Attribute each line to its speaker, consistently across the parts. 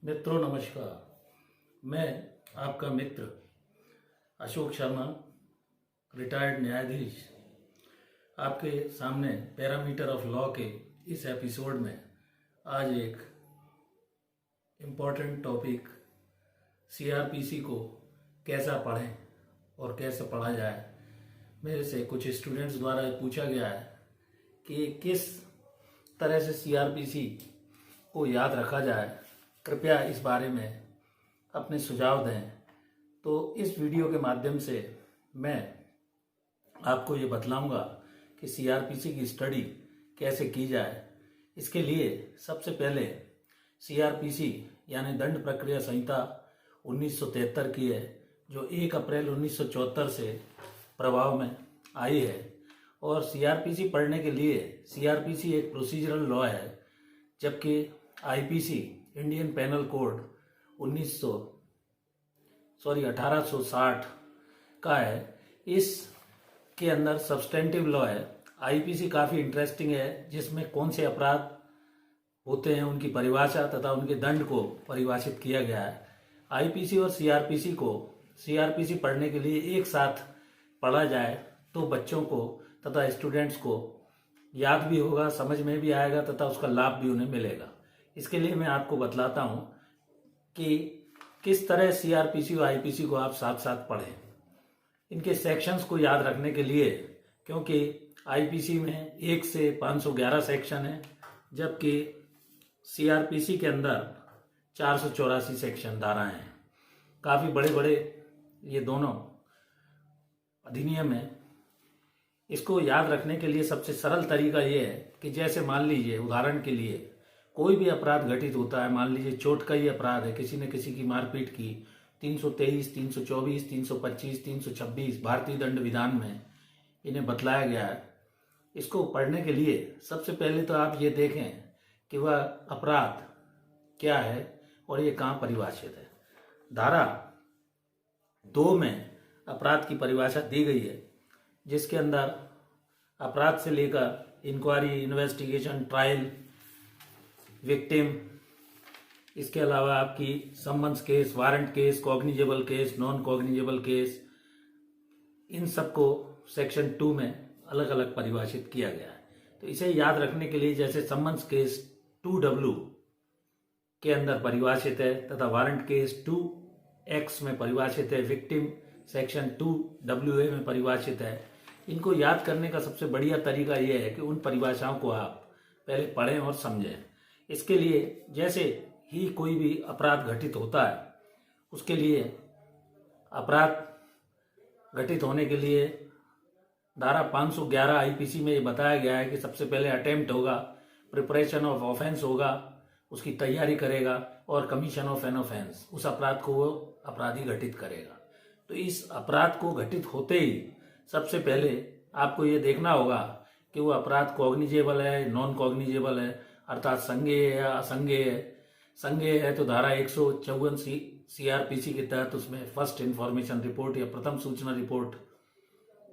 Speaker 1: मित्रों नमस्कार। मैं आपका मित्र अशोक शर्मा, रिटायर्ड न्यायाधीश, आपके सामने पैरामीटर ऑफ लॉ के इस एपिसोड में आज एक इम्पॉर्टेंट टॉपिक सीआरपीसी को कैसा पढ़ें और कैसे पढ़ा जाए, मेरे से कुछ स्टूडेंट्स द्वारा पूछा गया है कि किस तरह से सीआरपीसी को याद रखा जाए। कृपया इस बारे में अपने सुझाव दें। तो इस वीडियो के माध्यम से मैं आपको ये बतलाऊंगा कि सीआरपीसी की स्टडी कैसे की जाए। इसके लिए सबसे पहले सीआरपीसी यानी दंड प्रक्रिया संहिता 1973 की है, जो 1 अप्रैल 1974 से प्रभाव में आई है। और सीआरपीसी पढ़ने के लिए सीआरपीसी एक प्रोसीजरल लॉ है, जबकि आईपीसी इंडियन पेनल कोड 1860 का है। इस के अंदर सब्सटेंटिव लॉ है। आईपीसी काफ़ी इंटरेस्टिंग है, जिसमें कौन से अपराध होते हैं, उनकी परिभाषा तथा उनके दंड को परिभाषित किया गया है। आईपीसी और सीआरपीसी पढ़ने के लिए एक साथ पढ़ा जाए तो बच्चों को तथा स्टूडेंट्स को याद भी होगा, समझ में भी आएगा तथा उसका लाभ भी उन्हें मिलेगा। इसके लिए मैं आपको बतलाता हूं कि किस तरह सीआरपीसी और आईपीसी को आप साथ साथ पढ़ें। इनके सेक्शंस को याद रखने के लिए, क्योंकि आईपीसी में 1 से 511 सेक्शन है, जबकि सीआरपीसी के अंदर 484 सेक्शन धाराएं हैं। काफ़ी बड़े बड़े ये दोनों अधिनियम हैं। इसको याद रखने के लिए सबसे सरल तरीका ये है कि जैसे मान लीजिए उदाहरण के लिए कोई भी अपराध घटित होता है, मान लीजिए चोट का ही अपराध है, किसी ने किसी की मारपीट की, 323, 324, 325, 326 भारतीय दंड विधान में इन्हें बतलाया गया है। इसको पढ़ने के लिए सबसे पहले तो आप ये देखें कि वह अपराध क्या है और ये कहाँ परिभाषित है। धारा 2 में अपराध की परिभाषा दी गई है, जिसके अंदर अपराध से लेकर इंक्वायरी, इन्वेस्टिगेशन, ट्रायल, विक्टिम, इसके अलावा आपकी summons case, warrant case, cognizable case, non cognizable case, इन सबको सेक्शन 2 में अलग अलग परिभाषित किया गया है। तो इसे याद रखने के लिए जैसे समन्स केस 2W के अंदर परिभाषित है तथा वारंट केस 2X में परिभाषित है, विक्टिम सेक्शन 2WA में परिभाषित है। इनको याद करने का सबसे बढ़िया तरीका यह है कि उन परिभाषाओं को आप पहले पढ़ें और समझें। इसके लिए जैसे ही कोई भी अपराध घटित होता है, उसके लिए अपराध घटित होने के लिए धारा 511 आईपीसी में ये बताया गया है कि सबसे पहले अटेम्प्ट होगा, प्रिपरेशन ऑफ ऑफेंस होगा, उसकी तैयारी करेगा, और कमीशन ऑफ एन ऑफेंस, उस अपराध को वो अपराधी घटित करेगा। तो इस अपराध को घटित होते ही सबसे पहले आपको ये देखना होगा कि वो अपराध कॉग्निजेबल है, नॉन कॉग्निजेबल है, अर्थात संज्ञेय है या असंज्ञेय है। संज्ञेय है तो धारा 154 सीआरपीसी के तहत उसमें फर्स्ट इंफॉर्मेशन रिपोर्ट या प्रथम सूचना रिपोर्ट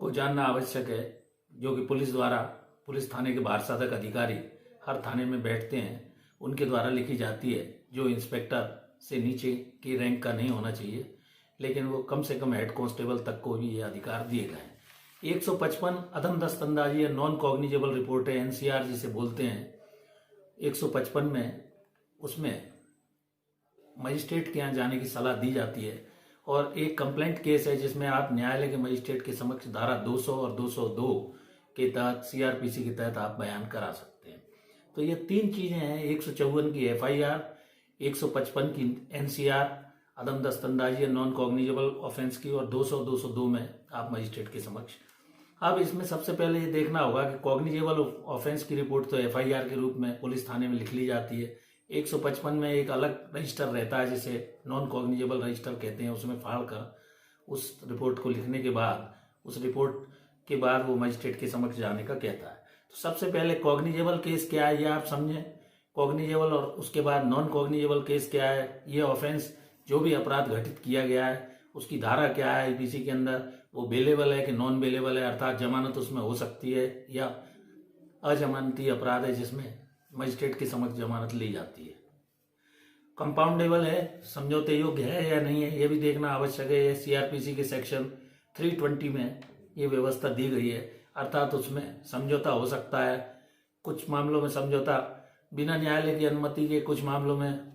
Speaker 1: को जानना आवश्यक है, जो कि पुलिस द्वारा, पुलिस थाने के भारसाधक अधिकारी हर थाने में बैठते हैं, उनके द्वारा लिखी जाती है, जो इंस्पेक्टर से नीचे की रैंक का नहीं होना चाहिए, लेकिन वो कम से कम हेड कांस्टेबल तक को भी ये अधिकार दिए गए हैं। 155 अधम दस्तंदाजी या नॉन कॉग्निजेबल रिपोर्ट है, एनसीआर जिसे बोलते हैं। 155 में उसमें मजिस्ट्रेट के यहाँ जाने की सलाह दी जाती है, और एक कंप्लेंट केस है जिसमें आप न्यायालय के मजिस्ट्रेट के समक्ष धारा 200 और 202 के तहत सीआरपीसी के तहत आप बयान करा सकते हैं। तो ये 3 चीजें हैं, 154 की एफआईआर, 155 की एनसीआर अदम दस्तंदाजी या नॉन कॉग्निजेबल ऑफेंस की, और 200-202 में आप मजिस्ट्रेट के समक्ष। अब इसमें सबसे पहले ये देखना होगा कि कॉग्निजेबल ऑफेंस की रिपोर्ट तो एफआईआर के रूप में पुलिस थाने में लिख ली जाती है। 155 में एक अलग रजिस्टर रहता है जिसे नॉन कॉग्निजेबल रजिस्टर कहते हैं, उसमें फाड़ कर उस रिपोर्ट को लिखने के बाद, उस रिपोर्ट के बाद वो मजिस्ट्रेट के समक्ष जाने का कहता है। तो सबसे पहले कॉग्निजेबल केस क्या है ये आप समझें, कॉग्निजेबल, और उसके बाद नॉन कॉग्निजेबल केस क्या है। ये ऑफेंस जो भी अपराध घटित किया गया है उसकी धारा क्या है आईपीसी के अंदर, वो बेलेबल है कि नॉन बेलेबल है, अर्थात जमानत उसमें हो सकती है या अजमानती अपराध है जिसमें मजिस्ट्रेट के समक्ष जमानत ली जाती है। कंपाउंडेबल है, समझौते योग्य है या नहीं है, ये भी देखना आवश्यक है। ये सीआरपीसी के सेक्शन 320 में ये व्यवस्था दी गई है, अर्थात उसमें समझौता हो सकता है। कुछ मामलों में समझौता बिना न्यायालय की अनुमति के, कुछ मामलों में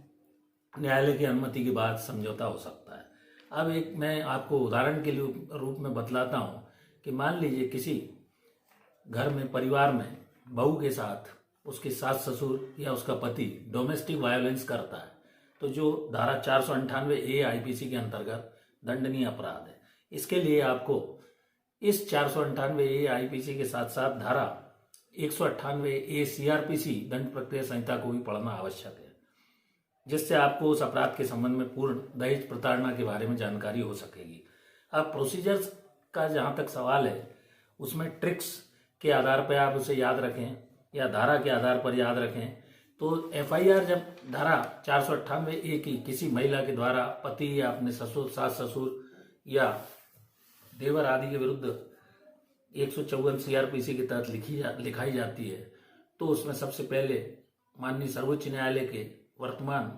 Speaker 1: न्यायालय की अनुमति के बाद समझौता हो सकता है। अब एक मैं आपको उदाहरण के लिए रूप में बतलाता हूँ कि मान लीजिए किसी घर में, परिवार में बहू के साथ उसके सास ससुर या उसका पति डोमेस्टिक वायलेंस करता है, तो जो धारा 498A आईपीसी के अंतर्गत दंडनीय अपराध है। इसके लिए आपको इस 498A आईपीसी के साथ साथ धारा 198A सीआरपीसी दंड प्रक्रिया संहिता को भी पढ़ना आवश्यक है, जिससे आपको उस अपराध के संबंध में पूर्ण दहेज प्रताड़ना के बारे में जानकारी हो सकेगी। अब प्रोसीजर्स का जहाँ तक सवाल है, उसमें ट्रिक्स के आधार पर आप उसे याद रखें या धारा के आधार पर याद रखें। तो एफआईआर जब धारा 498A की किसी महिला के द्वारा पति या अपने ससुर, सास ससुर या देवर आदि के विरुद्ध 154 सीआरपीसी के तहत लिखाई जाती है, तो उसमें सबसे पहले माननीय सर्वोच्च न्यायालय के वर्तमान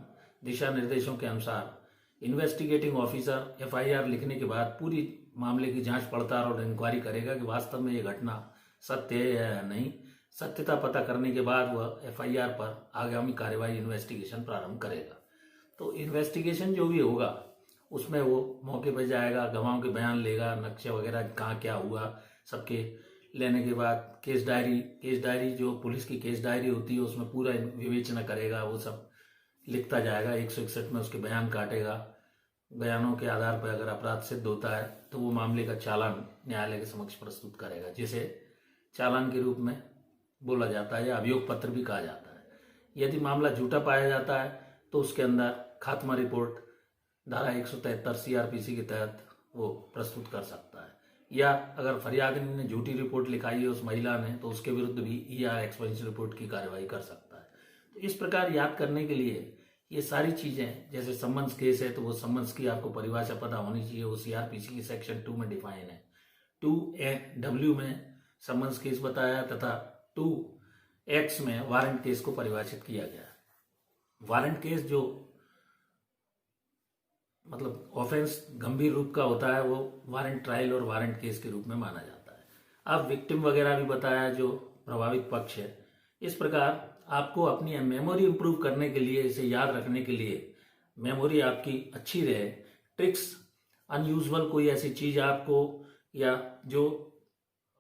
Speaker 1: दिशा निर्देशों के अनुसार इन्वेस्टिगेटिंग ऑफिसर एफआईआर लिखने के बाद पूरी मामले की जांच पड़ताल और इंक्वायरी करेगा कि वास्तव में ये घटना सत्य है या नहीं। सत्यता पता करने के बाद वह एफआईआर पर आगामी कार्यवाही इन्वेस्टिगेशन प्रारंभ करेगा। तो इन्वेस्टिगेशन जो भी होगा उसमें वो मौके पर जाएगा, गवाहों के बयान लेगा, नक्शे वगैरह कहाँ क्या हुआ सबके लेने के बाद केस डायरी जो पुलिस की केस डायरी होती है उसमें पूरा विवेचना करेगा, वो सब लिखता जाएगा। 161 में उसके बयान काटेगा। बयानों के आधार पर अगर अपराध सिद्ध होता है तो वो मामले का चालान न्यायालय के समक्ष प्रस्तुत करेगा, जिसे चालान के रूप में बोला जाता है या अभियोग पत्र भी कहा जाता है। यदि मामला झूठा पाया जाता है तो उसके अंदर खात्मा रिपोर्ट धारा 173 सीआरपीसी के तहत वो प्रस्तुत कर सकता है, या अगर फरियादी ने झूठी रिपोर्ट लिखाई है उस महिला ने तो उसके विरुद्ध भी ईआर एक्सपेंस रिपोर्ट की कार्यवाही कर सकता है। तो इस प्रकार याद करने के लिए ये सारी चीजें, जैसे सम्मन्स केस है तो वो सम्मन्स की आपको परिभाषा पता होनी चाहिए, वो सीआरपीसी की सेक्शन 2 में डिफाइन है। 2W में सम्मन्स केस बताया तथा 2X में वारंट केस को परिभाषित किया गया। वारंट केस जो मतलब ऑफेंस गंभीर रूप का होता है वो वारंट ट्रायल और वारंट केस के रूप में माना जाता है। अब विक्टिम वगैरह भी बताया जो प्रभावित पक्ष है। इस प्रकार आपको अपनी मेमोरी इंप्रूव करने के लिए, इसे याद रखने के लिए मेमोरी आपकी अच्छी रहे, ट्रिक्स अनयूजुअल कोई ऐसी चीज आपको या जो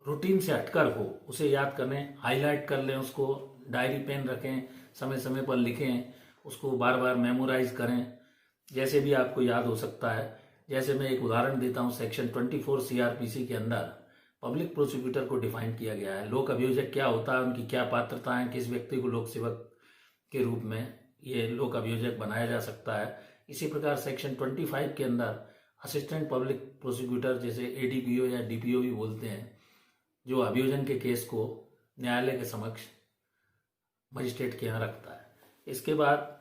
Speaker 1: रूटीन से हटकर हो उसे याद करें, हाईलाइट कर लें, उसको डायरी पेन रखें, समय समय पर लिखें, उसको बार बार मेमोराइज करें, जैसे भी आपको याद हो सकता है। जैसे मैं एक उदाहरण देता हूं, सेक्शन 24 सीआरपीसी के अंदर पब्लिक प्रोसिक्यूटर को डिफाइन किया गया है। लोक अभियोजक क्या होता है, उनकी क्या पात्रताएं, किस व्यक्ति को लोक सेवक के रूप में ये लोक अभियोजक बनाया जा सकता है। इसी प्रकार सेक्शन 25 के अंदर असिस्टेंट पब्लिक प्रोसिक्यूटर, जैसे एडीपीओ या डीपीओ भी बोलते हैं, जो अभियोजन के केस को न्यायालय के समक्ष मजिस्ट्रेट के यहाँ रखता है। इसके बाद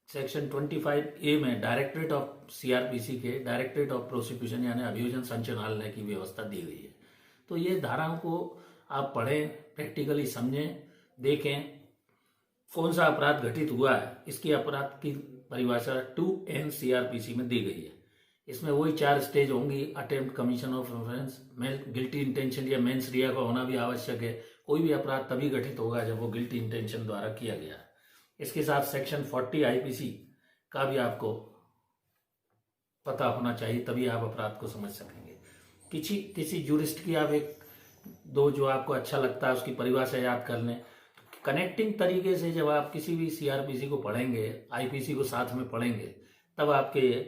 Speaker 1: सेक्शन 25A में डायरेक्टरेट ऑफ सीआरपीसी के डायरेक्टरेट ऑफ प्रोसिक्यूशन यानी अभियोजन संचालनालय की व्यवस्था दी गई है। तो ये धाराओं को आप पढ़ें, प्रैक्टिकली समझें, देखें कौन सा अपराध घटित हुआ है। इसकी अपराध की परिभाषा 2N सीआरपीसी में दी गई है। इसमें वही 4 स्टेज होंगी, attempt, commission of offence, guilty intention या मेंस रिया का होना भी आवश्यक है। कोई भी अपराध तभी घटित होगा जब वो गिल्टी इंटेंशन द्वारा किया गया है। इसके साथ सेक्शन 40 आईपीसी का भी आपको पता होना चाहिए, तभी आप अपराध को समझ सकेंगे। किसी जूरिस्ट की आप एक दो जो आपको अच्छा लगता है उसकी परिभाषा याद कर लें। कनेक्टिंग तरीके से जब आप किसी भी सीआरपीसी को पढ़ेंगे, आईपीसी को साथ में पढ़ेंगे, तब आपके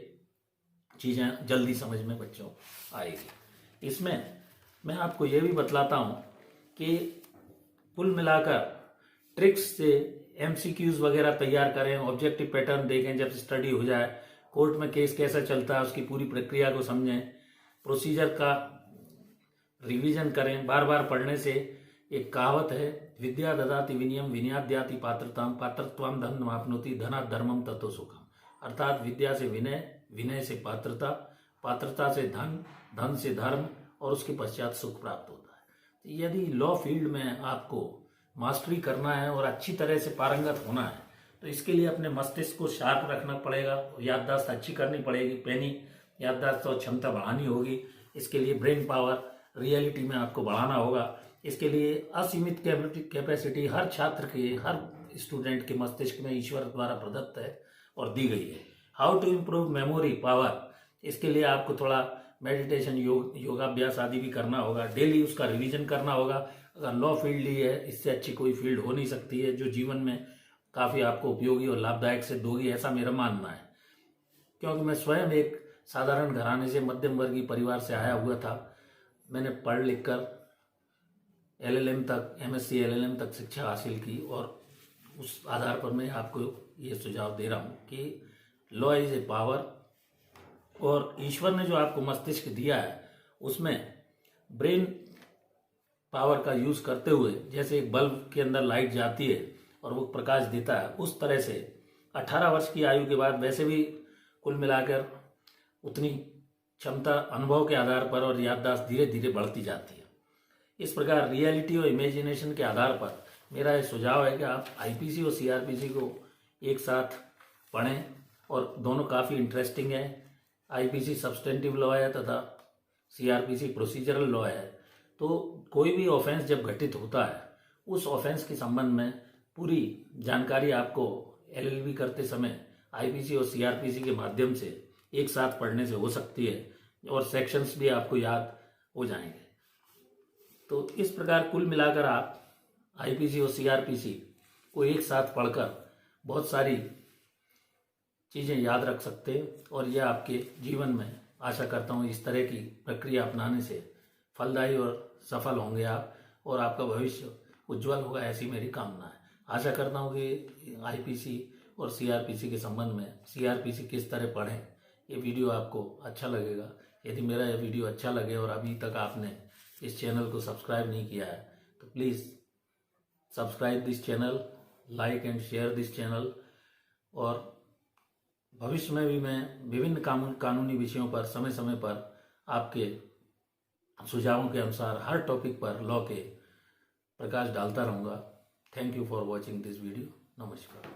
Speaker 1: चीजें जल्दी समझ में बच्चों आएगी। इसमें मैं आपको यह भी बतलाता हूं कि कुल मिलाकर ट्रिक्स से एमसीक्यूज वगैरह तैयार करें, ऑब्जेक्टिव पैटर्न देखें जब स्टडी हो जाए, कोर्ट में केस कैसा चलता है उसकी पूरी प्रक्रिया को समझें, प्रोसीजर का रिवीजन करें। बार बार पढ़ने से एक कहावत है, विद्या ददाति विनयम विनयाद्याति पात्रताम पात्रत्वाम धन मापनोति धनात् धर्मम ततो सुखम। अर्थात विद्या से विनय, विनय से पात्रता, पात्रता से धन, धन से धर्म और उसके पश्चात सुख प्राप्त होता है। यदि लॉ फील्ड में आपको मास्टरी करना है और अच्छी तरह से पारंगत होना है तो इसके लिए अपने मस्तिष्क को शार्प रखना पड़ेगा, याददाश्त अच्छी करनी पड़ेगी, पैनी याददाश्त और क्षमता बढ़ानी होगी। इसके लिए ब्रेन पावर रियलिटी में आपको बढ़ाना होगा। इसके लिए असीमित कैपेसिटी हर छात्र के, हर स्टूडेंट के मस्तिष्क में ईश्वर द्वारा प्रदत्त है और दी गई है। How to improve memory power, इसके लिए आपको थोड़ा मेडिटेशन, योगाभ्यास आदि भी करना होगा। डेली उसका रिवीजन करना होगा। अगर लॉ फील्ड ली है, इससे अच्छी कोई फील्ड हो नहीं सकती है, जो जीवन में काफ़ी आपको उपयोगी और लाभदायक सिद्ध होगी, ऐसा मेरा मानना है। क्योंकि मैं स्वयं एक साधारण घराने से, मध्यम वर्गीय परिवार से आया हुआ था। मैंने पढ़ लिख कर LLM तक, MSc LLM तक शिक्षा हासिल की और उस आधार पर मैं आपको ये सुझाव दे रहा हूँ कि लॉ इज ए पावर, और ईश्वर ने जो आपको मस्तिष्क दिया है उसमें ब्रेन पावर का यूज करते हुए, जैसे एक बल्ब के अंदर लाइट जाती है और वो प्रकाश देता है, उस तरह से 18 वर्ष की आयु के बाद वैसे भी कुल मिलाकर उतनी क्षमता अनुभव के आधार पर और याददाश्त धीरे धीरे बढ़ती जाती है। इस प्रकार रियलिटी और इमेजिनेशन के आधार पर मेरा ये सुझाव है कि आप IPC और CRPC को एक साथ पढ़ें, और दोनों काफ़ी इंटरेस्टिंग है। IPC सब्सटेंटिव लॉ है तथा CRPC प्रोसीजरल लॉ है। तो कोई भी ऑफेंस जब घटित होता है, उस ऑफेंस के संबंध में पूरी जानकारी आपको LLB करते समय IPC और CRPC के माध्यम से एक साथ पढ़ने से हो सकती है, और सेक्शंस भी आपको याद हो जाएंगे। तो इस प्रकार कुल मिलाकर आप IPC और CRPC को एक साथ पढ़कर बहुत सारी चीज़ें याद रख सकते हैं, और यह आपके जीवन में, आशा करता हूँ, इस तरह की प्रक्रिया अपनाने से फलदायी और सफल होंगे आप, और आपका भविष्य उज्जवल होगा, ऐसी मेरी कामना है। आशा करता हूँ कि IPC और CRPC के संबंध में, CRPC किस तरह पढ़ें, ये वीडियो आपको अच्छा लगेगा। यदि मेरा यह वीडियो अच्छा लगे और अभी तक आपने इस चैनल को सब्सक्राइब नहीं किया है तो please subscribe this channel, like and share this channel. और भविष्य में भी मैं विभिन्न कानूनी विषयों पर समय समय पर आपके सुझावों के अनुसार हर टॉपिक पर लॉ के प्रकाश डालता रहूँगा। Thank you for watching this video. नमस्कार।